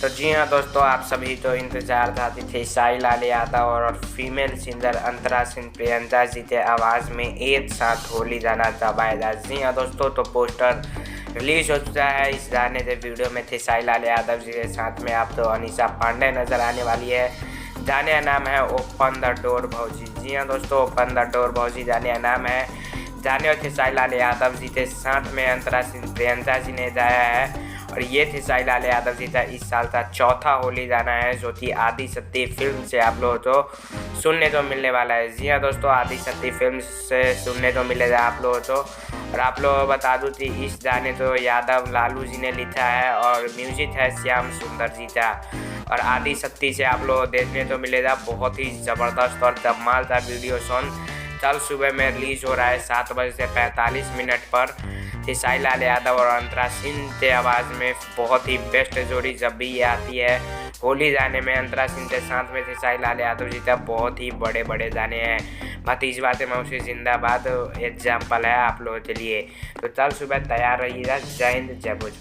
तो जी हाँ दोस्तों, आप सभी तो इंतजार थे साई लाल यादव और फीमेल सिंगर अंतरा सिंह प्रियंका जी के आवाज़ में एक साथ होली गाना दबाएगा। जी हाँ दोस्तों, तो पोस्टर रिलीज हो चुका है। इस गाने के वीडियो में थे साई लाल यादव जी के साथ में आप तो अनीशा पांडे नजर आने वाली है। गाने का नाम है ओपन द डोर भौजी। जी हाँ दोस्तों, ओपन द डोर भौजी गाने का नाम है। गाने थे साई लाल यादव जी के साथ में अंतरा सिंह प्रियंका जी ने गाया है और ये थे साई लाल यादव जी का इस साल का चौथा होली गाना है, जो कि आदि शक्ति फिल्म से आप लोगों को सुनने को मिलने वाला है। जी हाँ दोस्तों, आदि शक्ति फिल्म से सुनने को मिलेगा आप लोगों को। और आप लोगों को बता दूं कि इस गाने तो यादव लालू जी ने लिखा है और म्यूजिक है श्याम सुंदर जी का। और आदि शक्ति से आप लोग देखने को मिलेगा बहुत ही ज़बरदस्त और कमाल का वीडियो सॉन्ग। कल सुबह में रिलीज हो रहा है 7:45 पर। साई लाल यादव और अंतरा सिंह के आवाज़ में बहुत ही बेस्ट जोड़ी जब भी ये आती है होली गाने में। अंतरा सिंह के साथ में साई लाल यादव जी का बहुत ही बड़े बड़े गाने हैं। भतीजवा से मौसी जिंदाबाद एग्जाम्पल है आप लोगों के लिए। तो कल सुबह तैयार रहिएगा। जय हिंद, जय भोजपुरी।